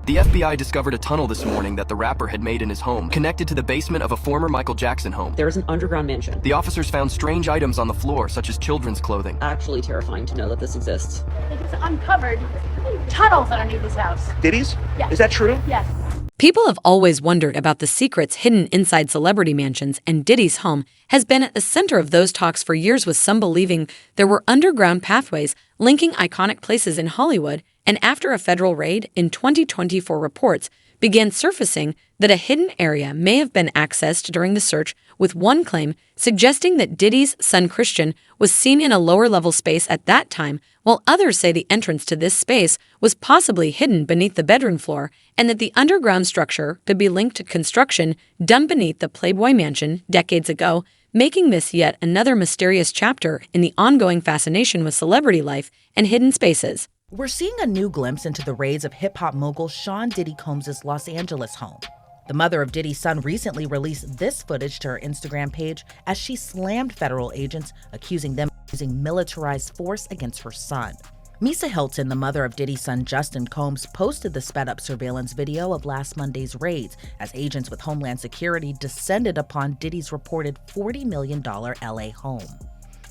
The FBI discovered a tunnel this morning that the rapper had made in his home, connected to the basement of a former Michael Jackson home. There is an underground mansion. The officers found strange items on the floor, such as children's clothing. Actually terrifying to know that this exists. They just uncovered tunnels underneath his house. Diddy's? Yes. Is that true? Yes. People have always wondered about the secrets hidden inside celebrity mansions, and Diddy's home has been at the center of those talks for years, with some believing there were underground pathways linking iconic places in Hollywood. And after a federal raid in 2024, reports began surfacing that a hidden area may have been accessed during the search, with one claim suggesting that Diddy's son Christian was seen in a lower-level space at that time, while others say the entrance to this space was possibly hidden beneath the bedroom floor, and that the underground structure could be linked to construction done beneath the Playboy Mansion decades ago, making this yet another mysterious chapter in the ongoing fascination with celebrity life and hidden spaces. We're seeing a new glimpse into the raids of hip-hop mogul Sean Diddy Combs' Los Angeles home. The mother of Diddy's son recently released this footage to her Instagram page as she slammed federal agents, accusing them of using militarized force against her son. Misa Hilton, the mother of Diddy's son Justin Combs, posted the sped-up surveillance video of last Monday's raids as agents with Homeland Security descended upon Diddy's reported $40 million LA home.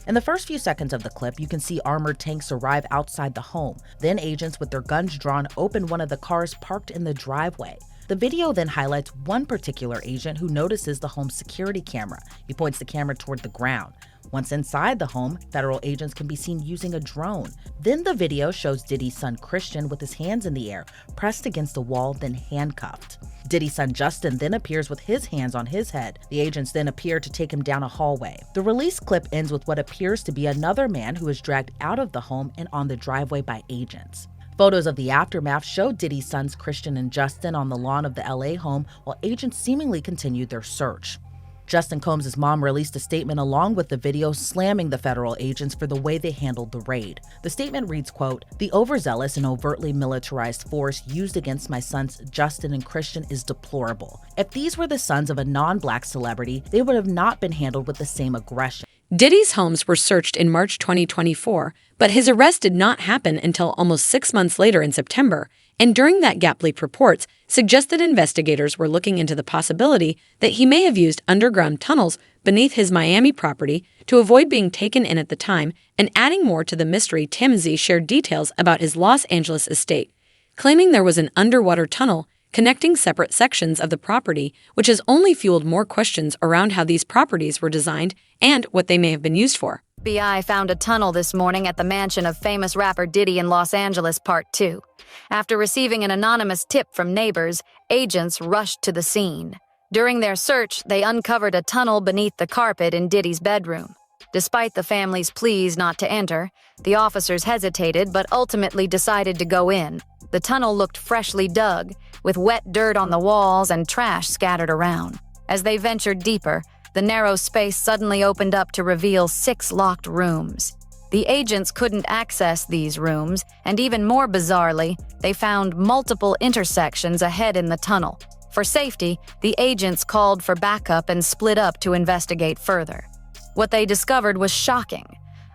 In the first few seconds of the clip, you can see armored tanks arrive outside the home. Then agents with their guns drawn open one of the cars parked in the driveway. The video then highlights one particular agent who notices the home's security camera. He points the camera toward the ground. Once inside the home, federal agents can be seen using a drone. Then the video shows Diddy's son Christian with his hands in the air, pressed against the wall, then handcuffed. Diddy's son Justin then appears with his hands on his head. The agents then appear to take him down a hallway. The release clip ends with what appears to be another man who is dragged out of the home and on the driveway by agents. Photos of the aftermath show Diddy's sons Christian and Justin on the lawn of the LA home while agents seemingly continued their search. Justin Combs' mom released a statement along with the video slamming the federal agents for the way they handled the raid. The statement reads, quote, "The overzealous and overtly militarized force used against my sons Justin and Christian is deplorable. If these were the sons of a non-black celebrity, they would have not been handled with the same aggression." Diddy's homes were searched in March 2024, but his arrest did not happen until almost 6 months later in September, and during that gap, leaked reports suggested investigators were looking into the possibility that he may have used underground tunnels beneath his Miami property to avoid being taken in at the time. And adding more to the mystery, TMZ shared details about his Los Angeles estate, claiming there was an underwater tunnel connecting separate sections of the property, which has only fueled more questions around how these properties were designed and what they may have been used for. FBI found a tunnel this morning at the mansion of famous rapper Diddy in Los Angeles, Part 2. After receiving an anonymous tip from neighbors, agents rushed to the scene. During their search, they uncovered a tunnel beneath the carpet in Diddy's bedroom. Despite the family's pleas not to enter, the officers hesitated but ultimately decided to go in. The tunnel looked freshly dug, with wet dirt on the walls and trash scattered around. As they ventured deeper, the narrow space suddenly opened up to reveal 6 locked rooms. The agents couldn't access these rooms, and even more bizarrely, they found multiple intersections ahead in the tunnel. For safety, the agents called for backup and split up to investigate further. What they discovered was shocking.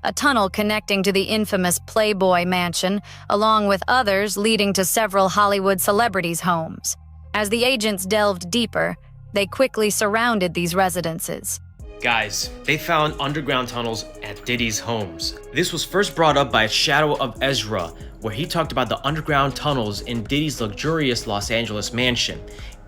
A tunnel connecting to the infamous Playboy Mansion, along with others leading to several Hollywood celebrities' homes. As the agents delved deeper, they quickly surrounded these residences. Guys, they found underground tunnels at Diddy's homes. This was first brought up by Shadow of Ezra, where he talked about the underground tunnels in Diddy's luxurious Los Angeles mansion.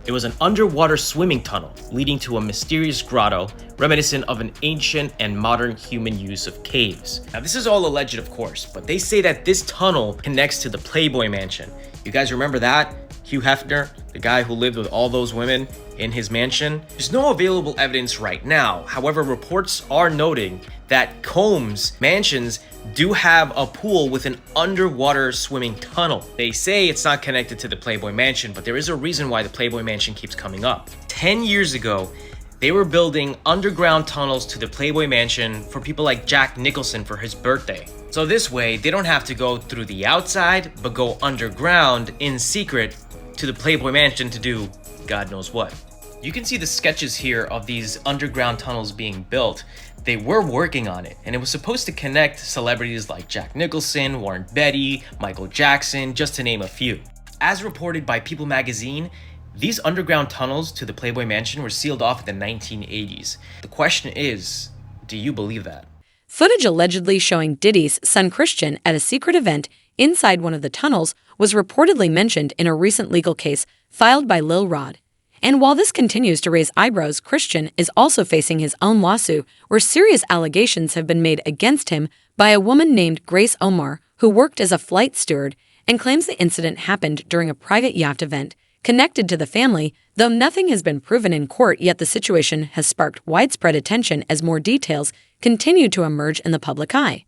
It was an underwater swimming tunnel leading to a mysterious grotto, reminiscent of an ancient and modern human use of caves. Now, this is all alleged, of course, but they say that this tunnel connects to the Playboy Mansion. You guys remember that? Hugh Hefner, the guy who lived with all those women in his mansion? There's no available evidence right now. However, reports are noting that Combs mansions do have a pool with an underwater swimming tunnel. They say it's not connected to the Playboy Mansion, but there is a reason why the Playboy Mansion keeps coming up. 10 years ago, they were building underground tunnels to the Playboy Mansion for people like Jack Nicholson for his birthday. So this way, they don't have to go through the outside, but go underground in secret to the Playboy Mansion to do God knows what. You can see the sketches here of these underground tunnels being built. They were working on it, and it was supposed to connect celebrities like Jack Nicholson, Warren Beatty, Michael Jackson, just to name a few. As reported by People magazine, these underground tunnels to the Playboy Mansion were sealed off in the 1980s. The question is, do you believe that? Footage allegedly showing Diddy's son Christian at a secret event inside one of the tunnels was reportedly mentioned in a recent legal case filed by Lil Rod. And while this continues to raise eyebrows, Christian is also facing his own lawsuit where serious allegations have been made against him by a woman named Grace Omar, who worked as a flight steward and claims the incident happened during a private yacht event connected to the family. Though nothing has been proven in court, yet the situation has sparked widespread attention as more details continue to emerge in the public eye.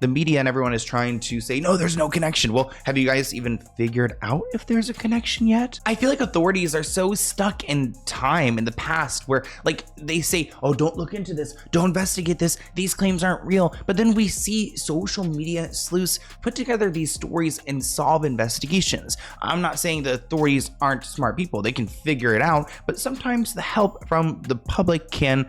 The media and everyone is trying to say, no, there's no connection. Well, have you guys even figured out if there's a connection yet? I feel like authorities are so stuck in time in the past where like they say, oh, don't look into this, don't investigate this, these claims aren't real. But then we see social media sleuths put together these stories and solve investigations. I'm not saying the authorities aren't smart people, they can figure it out, but sometimes the help from the public can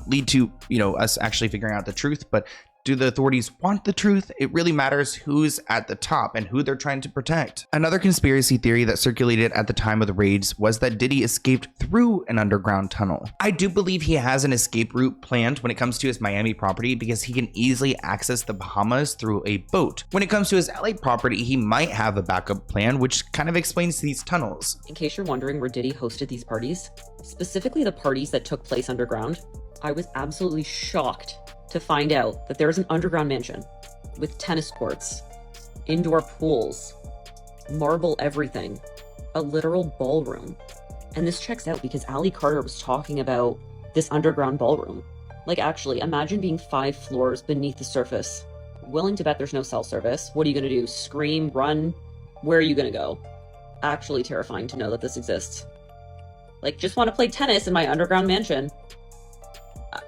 lead to, us actually figuring out the truth. But do the authorities want the truth? It really matters who's at the top and who they're trying to protect. Another conspiracy theory that circulated at the time of the raids was that Diddy escaped through an underground tunnel. I do believe he has an escape route planned when it comes to his Miami property because he can easily access the Bahamas through a boat. When it comes to his LA property, he might have a backup plan, which kind of explains these tunnels. In case you're wondering where Diddy hosted these parties, specifically the parties that took place underground, I was absolutely shocked to find out that there is an underground mansion with tennis courts, indoor pools, marble everything, a literal ballroom. And this checks out because Ali Carter was talking about this underground ballroom. Like, actually, imagine being 5 floors beneath the surface. Willing to bet there's no cell service. What are you gonna do? Scream? Run? Where are you gonna go? Actually terrifying to know that this exists. Like, just want to play tennis in my underground mansion.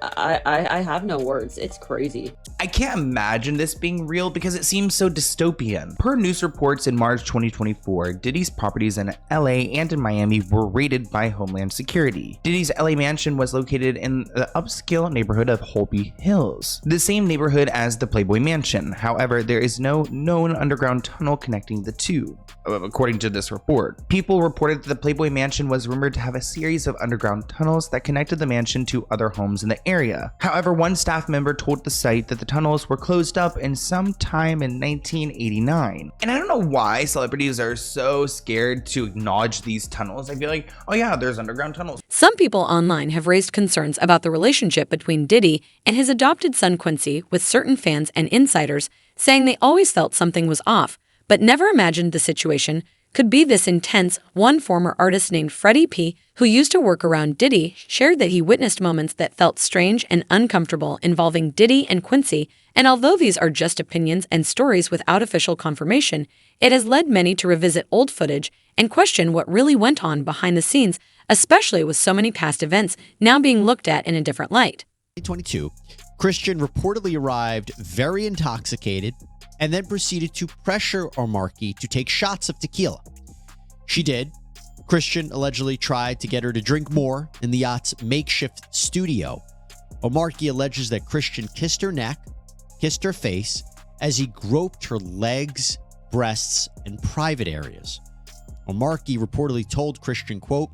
I have no words. It's crazy. I can't imagine this being real because it seems so dystopian. Per news reports in March 2024, Diddy's properties in LA and in Miami were raided by Homeland Security. Diddy's LA mansion was located in the upscale neighborhood of Holby Hills, the same neighborhood as the Playboy Mansion. However, there is no known underground tunnel connecting the two, according to this report. People reported that the Playboy Mansion was rumored to have a series of underground tunnels that connected the mansion to other homes in the area. However, one staff member told the site that the tunnels were closed up in some time in 1989. And I don't know why celebrities are so scared to acknowledge these tunnels. I feel like, oh yeah, there's underground tunnels. Some people online have raised concerns about the relationship between Diddy and his adopted son Quincy, with certain fans and insiders saying they always felt something was off, but never imagined the situation could be this intense. One former artist named Freddie P., who used to work around Diddy, shared that he witnessed moments that felt strange and uncomfortable involving Diddy and Quincy, and although these are just opinions and stories without official confirmation, it has led many to revisit old footage and question what really went on behind the scenes, especially with so many past events now being looked at in a different light. 2022, Christian reportedly arrived very intoxicated and then proceeded to pressure Omarki to take shots of tequila. She did. Christian allegedly tried to get her to drink more in the yacht's makeshift studio. Omarki alleges that Christian kissed her neck, kissed her face, as he groped her legs, breasts, and private areas. Omarki reportedly told Christian, quote,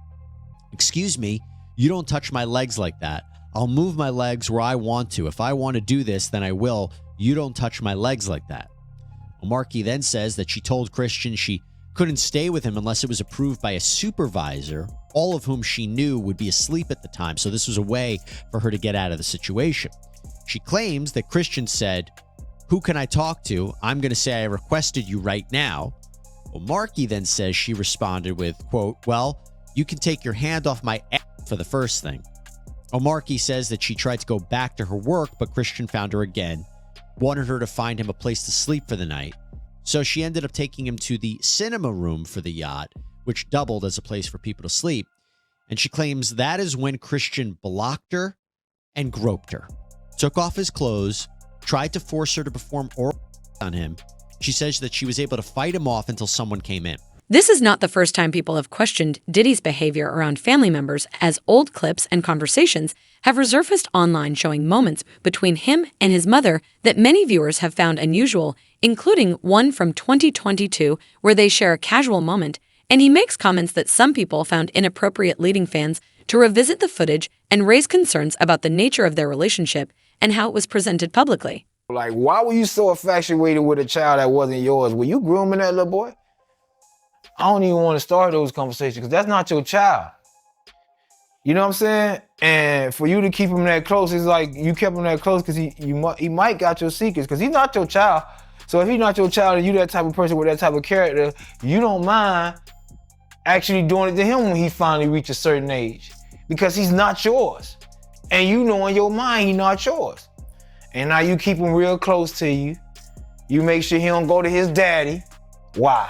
"Excuse me, you don't touch my legs like that. I'll move my legs where I want to. If I want to do this, then I will. You don't touch my legs like that." Omarki then says that she told Christian she couldn't stay with him unless it was approved by a supervisor, all of whom she knew would be asleep at the time, so this was a way for her to get out of the situation. She claims that Christian said, "Who can I talk to? I'm going to say I requested you right now." Omarki then says she responded with, quote, "Well, you can take your hand off my ass for the first thing." Omarki says that she tried to go back to her work, but Christian found her again, wanted her to find him a place to sleep for the night. So she ended up taking him to the cinema room for the yacht, which doubled as a place for people to sleep. And she claims that is when Christian blocked her and groped her, took off his clothes, tried to force her to perform oral on him. She says that she was able to fight him off until someone came in. This is not the first time people have questioned Diddy's behavior around family members, as old clips and conversations have resurfaced online showing moments between him and his mother that many viewers have found unusual, including one from 2022 where they share a casual moment, and he makes comments that some people found inappropriate, leading fans to revisit the footage and raise concerns about the nature of their relationship and how it was presented publicly. Like, why were you so infatuated with a child that wasn't yours? Were you grooming that little boy? I don't even want to start those conversations because that's not your child. You know what I'm saying? And for you to keep him that close, it's like you kept him that close because he might got your secrets because he's not your child. So if he's not your child and you that type of person with that type of character, you don't mind actually doing it to him when he finally reaches a certain age because he's not yours. And you know in your mind he's not yours. And now you keep him real close to you. You make sure he don't go to his daddy. Why?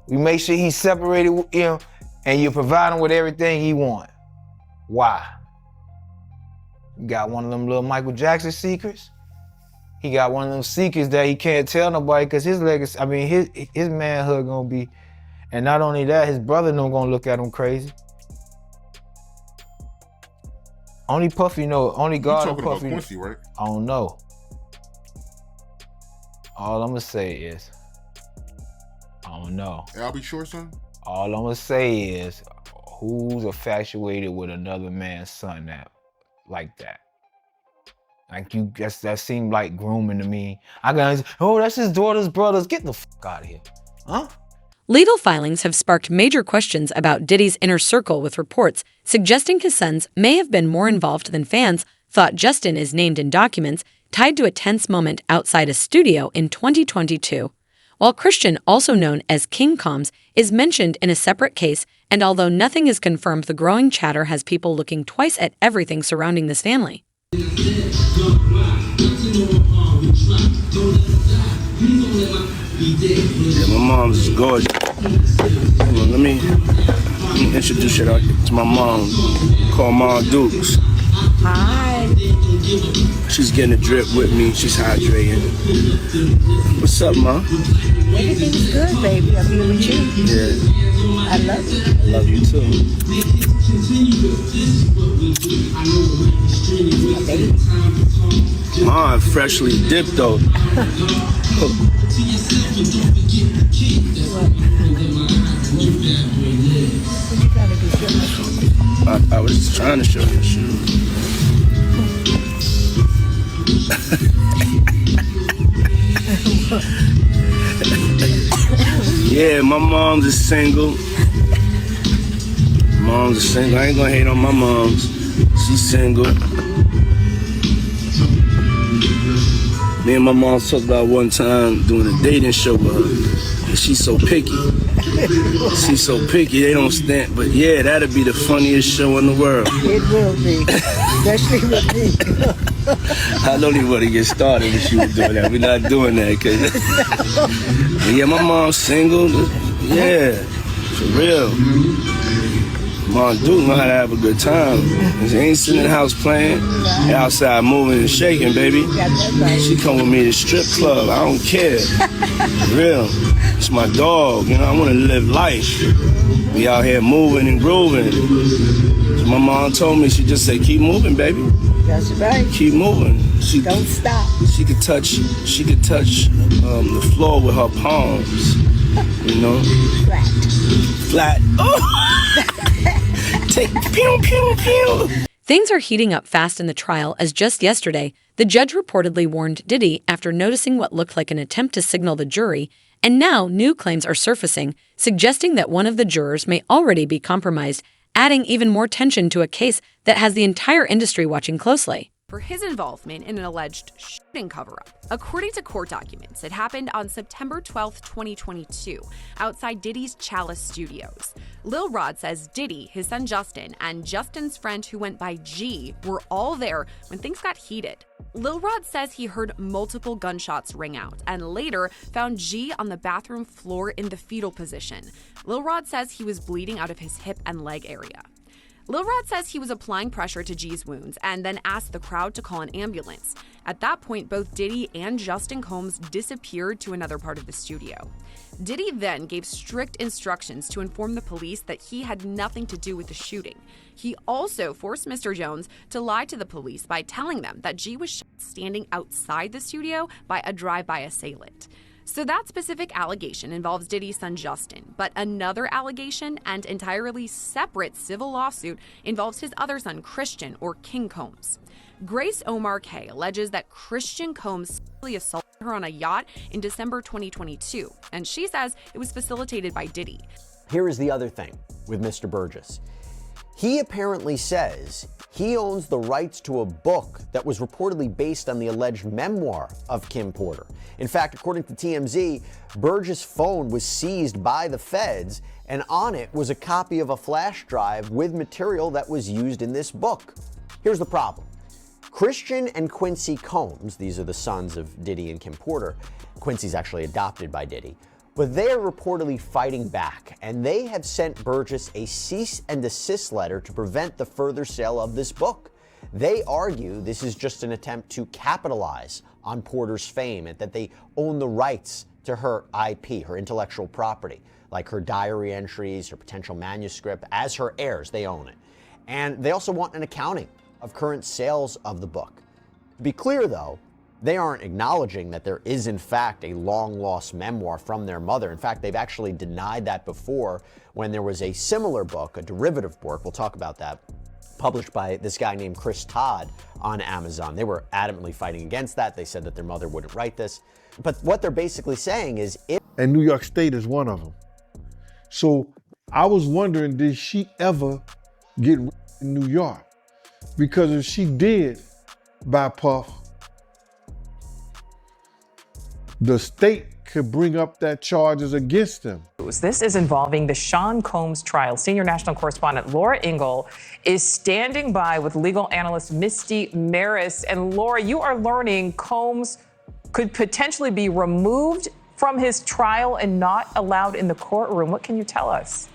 You make sure he's separated with him and you provide him with everything he wants. Why? You got one of them little Michael Jackson secrets. He got one of them secrets that he can't tell nobody because his legacy, his manhood gonna be, and not only that, his brother no gonna look at him crazy. Only Puffy know, only God and Puffy. Quincy, right? I don't know. All I'm gonna say is, I don't know. I'll be sure, son. All I'm gonna say is, who's infatuated with another man's son like that? Like that seemed like grooming to me. That's his daughter's brothers. Get the fuck out of here, huh? Legal filings have sparked major questions about Diddy's inner circle, with reports suggesting his sons may have been more involved than fans thought. Justin is named in documents tied to a tense moment outside a studio in 2022, while Christian, also known as King Combs, is mentioned in a separate case, and although nothing is confirmed, the growing chatter has people looking twice at everything surrounding this family. Yeah, my mom's is gorgeous. Hold on, let me introduce you to my mom, called Mom Dukes. Hi. She's getting a drip with me. She's hydrating. What's up, Mom? Everything's good, baby. I'm here with you. Yeah. I love you. I love you too. My baby. Mom, freshly dipped though. I was just trying to show you. Yeah, my mom's is single. Mom's is single. I ain't gonna hate on my mom's. She's single. Me and my mom talked about one time doing a dating show with her. And she's so picky. She's so picky, they don't stand. But yeah, that'd be the funniest show in the world. It will be, especially with me. I don't even want to get started if she was doing that. We're not doing that. Cause yeah, my mom's single. Yeah, for real. Mom Duke know how to have a good time. She ain't sitting in the house playing. They outside moving and shaking, baby. She come with me to strip club. I don't care. For real. It's my dog. You know, I want to live life. We out here moving and grooving. So my mom told me, she just said, keep moving, baby. That's right. Keep moving. Don't stop. She could touch the floor with her palms. You know? Flat. Oh! Take pew, pew, pew. Things are heating up fast in the trial, as just yesterday, the judge reportedly warned Diddy after noticing what looked like an attempt to signal the jury, and now new claims are surfacing, suggesting that one of the jurors may already be compromised, adding even more tension to a case that has the entire industry watching closely. For his involvement in an alleged shooting cover-up. According to court documents, it happened on September 12, 2022, outside Diddy's Chalice Studios. Lil Rod says Diddy, his son Justin, and Justin's friend who went by G were all there when things got heated. Lil Rod says he heard multiple gunshots ring out and later found G on the bathroom floor in the fetal position. Lil Rod says he was bleeding out of his hip and leg area. Lil Rod says he was applying pressure to G's wounds and then asked the crowd to call an ambulance. At that point, both Diddy and Justin Combs disappeared to another part of the studio. Diddy then gave strict instructions to inform the police that he had nothing to do with the shooting. He also forced Mr. Jones to lie to the police by telling them that G was shot standing outside the studio by a drive-by assailant. So that specific allegation involves Diddy's son Justin, but another allegation and entirely separate civil lawsuit involves his other son Christian, or King Combs. Grace Omar K alleges that Christian Combs sexually assaulted her on a yacht in December 2022, and she says it was facilitated by Diddy. Here is the other thing with Mr. Burgess. He apparently says he owns the rights to a book that was reportedly based on the alleged memoir of Kim Porter. In fact, according to TMZ, Burgess' phone was seized by the feds, and on it was a copy of a flash drive with material that was used in this book. Here's the problem. Christian and Quincy Combs, these are the sons of Diddy and Kim Porter. Quincy's actually adopted by Diddy. But they are reportedly fighting back, and they have sent Burgess a cease and desist letter to prevent the further sale of this book. They argue this is just an attempt to capitalize on Porter's fame and that they own the rights to her IP, her intellectual property, like her diary entries, her potential manuscript. As her heirs, they own it. And they also want an accounting of current sales of the book. To be clear, though, they aren't acknowledging that there is, in fact, a long-lost memoir from their mother. In fact, they've actually denied that before when there was a similar book, a derivative book, we'll talk about that, published by this guy named Chris Todd on Amazon. They were adamantly fighting against that. They said that their mother wouldn't write this. But what they're basically saying is... And New York State is one of them. So I was wondering, did she ever get in New York? Because if she did by Puff, the state could bring up that charges against them. This is involving the Sean Combs trial. Senior national correspondent Laura Ingle is standing by with legal analyst Misty Maris. And Laura, you are learning Combs could potentially be removed from his trial and not allowed in the courtroom. What can you tell us?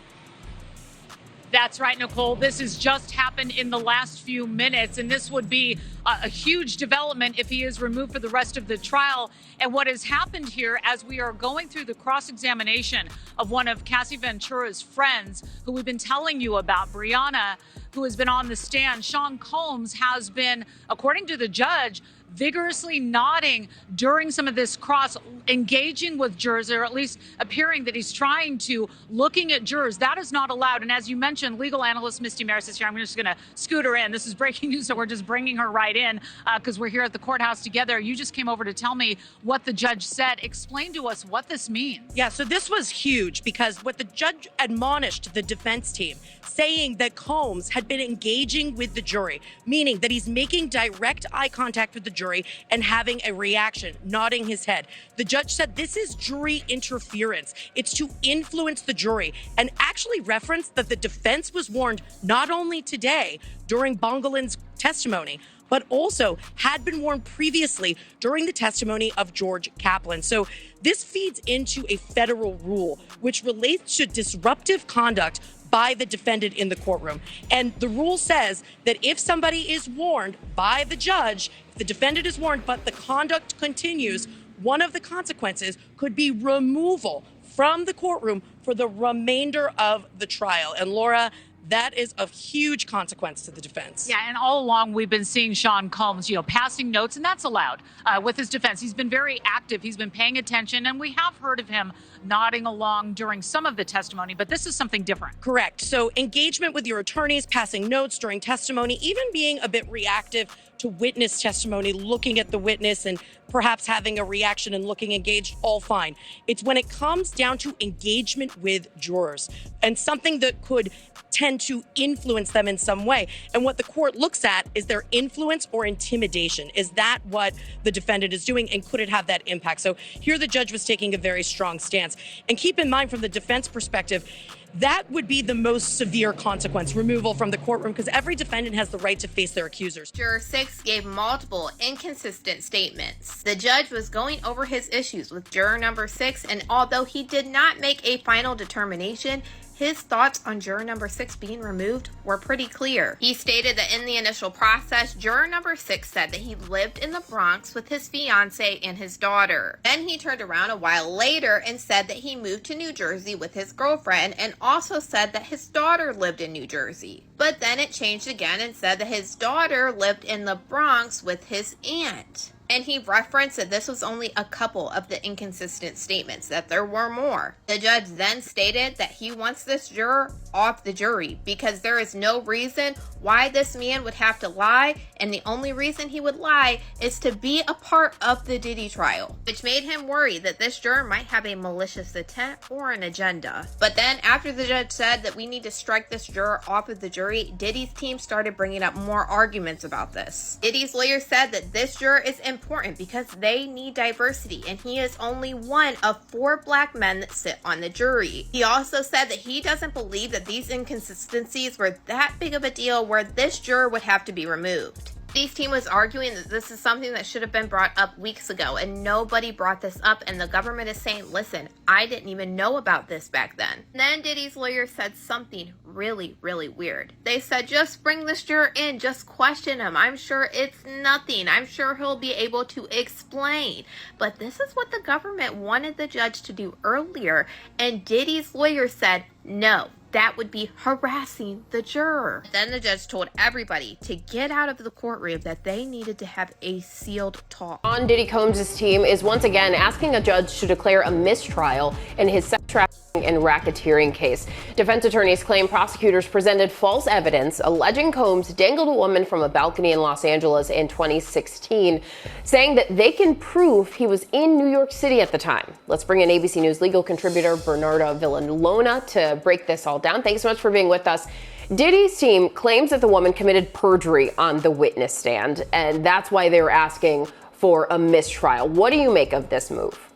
That's right, Nicole. This has just happened in the last few minutes, and this would be a huge development if he is removed for the rest of the trial. And what has happened here, as we are going through the cross-examination of one of Cassie Ventura's friends, who we've been telling you about, Brianna, who has been on the stand, Sean Combs has been, according to the judge, vigorously nodding during some of this cross, engaging with jurors, or at least appearing that he's trying to, looking at jurors. That is not allowed. And as you mentioned, legal analyst Misty Maris is here. I'm just going to scoot her in. This is breaking news, so we're just bringing her right in because we're here at the courthouse together. You just came over to tell me what the judge said. Explain to us what this means. Yeah, so this was huge because what the judge admonished the defense team, saying that Combs had been engaging with the jury, meaning that he's making direct eye contact with the jury and having a reaction, nodding his head. The judge said this is jury interference. It's to influence the jury, and actually referenced that the defense was warned not only today during Bongolin's testimony, but also had been warned previously during the testimony of George Kaplan. So this feeds into a federal rule which relates to disruptive conduct by the defendant in the courtroom. And the rule says that if somebody is warned by the judge, if the defendant is warned, but the conduct continues, one of the consequences could be removal from the courtroom for the remainder of the trial. And Laura, that is a huge consequence to the defense. Yeah, and all along we've been seeing Sean Combs, passing notes, and that's allowed with his defense. He's been very active. He's been paying attention, and we have heard of him nodding along during some of the testimony, but this is something different. Correct. So engagement with your attorneys, passing notes during testimony, even being a bit reactive to witness testimony, looking at the witness and perhaps having a reaction and looking engaged, all fine. It's when it comes down to engagement with jurors and something that could tend to influence them in some way. And what the court looks at is their influence or intimidation. Is that what the defendant is doing, and could it have that impact? So here the judge was taking a very strong stance. And keep in mind, from the defense perspective, that would be the most severe consequence, removal from the courtroom, because every defendant has the right to face their accusers. Juror 6 gave multiple inconsistent statements. The judge was going over his issues with juror number 6, and although he did not make a final determination, his thoughts on juror number 6 being removed were pretty clear. He stated that in the initial process, juror number 6 said that he lived in the Bronx with his fiance and his daughter. Then he turned around a while later and said that he moved to New Jersey with his girlfriend, and also said that his daughter lived in New Jersey. But then it changed again and said that his daughter lived in the Bronx with his aunt. And he referenced that this was only a couple of the inconsistent statements, that there were more. The judge then stated that he wants this juror off the jury because there is no reason why this man would have to lie, and the only reason he would lie is to be a part of the Diddy trial, which made him worry that this juror might have a malicious intent or an agenda. But then after the judge said that we need to strike this juror off of the jury, Diddy's team started bringing up more arguments about this. Diddy's lawyer said that this juror is important because they need diversity, and he is only one of 4 black men that sit on the jury. He also said that he doesn't believe that these inconsistencies were that big of a deal where this juror would have to be removed. Diddy's team was arguing that this is something that should have been brought up weeks ago, and nobody brought this up, and the government is saying, listen, I didn't even know about this back then. Then Diddy's lawyer said something really, really weird. They said, just bring this juror in, just question him. I'm sure it's nothing. I'm sure he'll be able to explain. But this is what the government wanted the judge to do earlier, and Diddy's lawyer said, no. That would be harassing the juror. Then the judge told everybody to get out of the courtroom, that they needed to have a sealed talk. On Diddy Combs' team is once again asking a judge to declare a mistrial in his sex trafficking and racketeering case. Defense attorneys claim prosecutors presented false evidence alleging Combs dangled a woman from a balcony in Los Angeles in 2016, saying that they can prove he was in New York City at the time. Let's bring in ABC News legal contributor Bernarda Villalona to break this all down. Thanks so much for being with us. Diddy's team claims that the woman committed perjury on the witness stand, and that's why they're asking for a mistrial. What do you make of this move?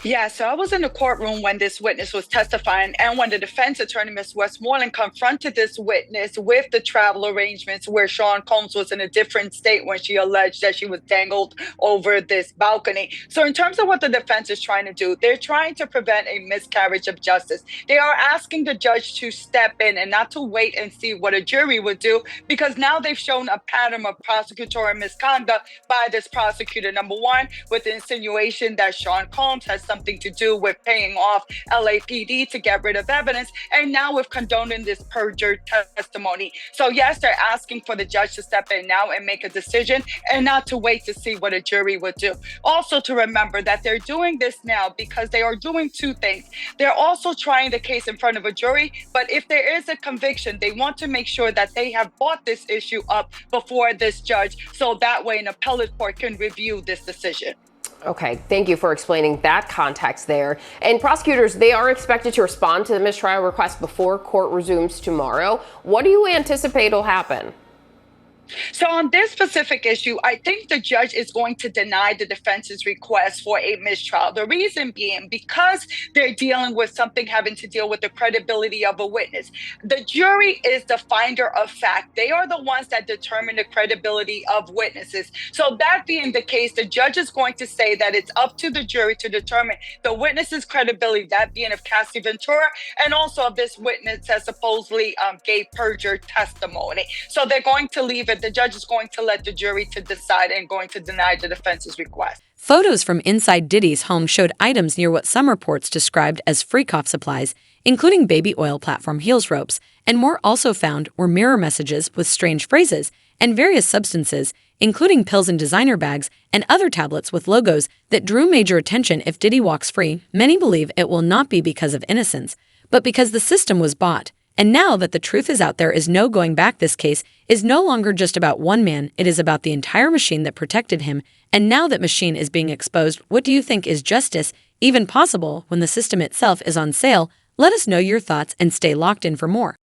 Yeah, so I was in the courtroom when this witness was testifying, and when the defense attorney, Ms. Westmoreland, confronted this witness with the travel arrangements where Sean Combs was in a different state when she alleged that she was dangled over this balcony. So in terms of what the defense is trying to do, they're trying to prevent a miscarriage of justice. They are asking the judge to step in and not to wait and see what a jury would do, because now they've shown a pattern of prosecutorial misconduct by this prosecutor. Number one, with the insinuation that Sean Combs has something to do with paying off LAPD to get rid of evidence, and now with condoning this perjured testimony. So yes, they're asking for the judge to step in now and make a decision, and not to wait to see what a jury would do. Also to remember that they're doing this now because they are doing two things. They're also trying the case in front of a jury, but if there is a conviction, they want to make sure that they have brought this issue up before this judge, so that way an appellate court can review this decision. Okay, thank you for explaining that context there. And prosecutors, they are expected to respond to the mistrial request before court resumes tomorrow. What do you anticipate will happen? So on this specific issue, I think the judge is going to deny the defense's request for a mistrial. The reason being because they're dealing with something having to deal with the credibility of a witness. The jury is the finder of fact. They are the ones that determine the credibility of witnesses. So that being the case, the judge is going to say that it's up to the jury to determine the witness's credibility, that being of Cassie Ventura, and also of this witness that supposedly gave perjured testimony. So they're going to leave it. The judge is going to let the jury to decide and going to deny the defense's request. Photos from inside Diddy's home showed items near what some reports described as freak off supplies, including baby oil platform heels ropes, and more also found were mirror messages with strange phrases and various substances, including pills in designer bags and other tablets with logos that drew major attention. If Diddy walks free, many believe it will not be because of innocence, but because the system was bought. And now that the truth is out, there is no going back. This case is no longer just about one man. It is about the entire machine that protected him. And now that machine is being exposed, what do you think is justice even possible when the system itself is on sale? Let us know your thoughts and stay locked in for more.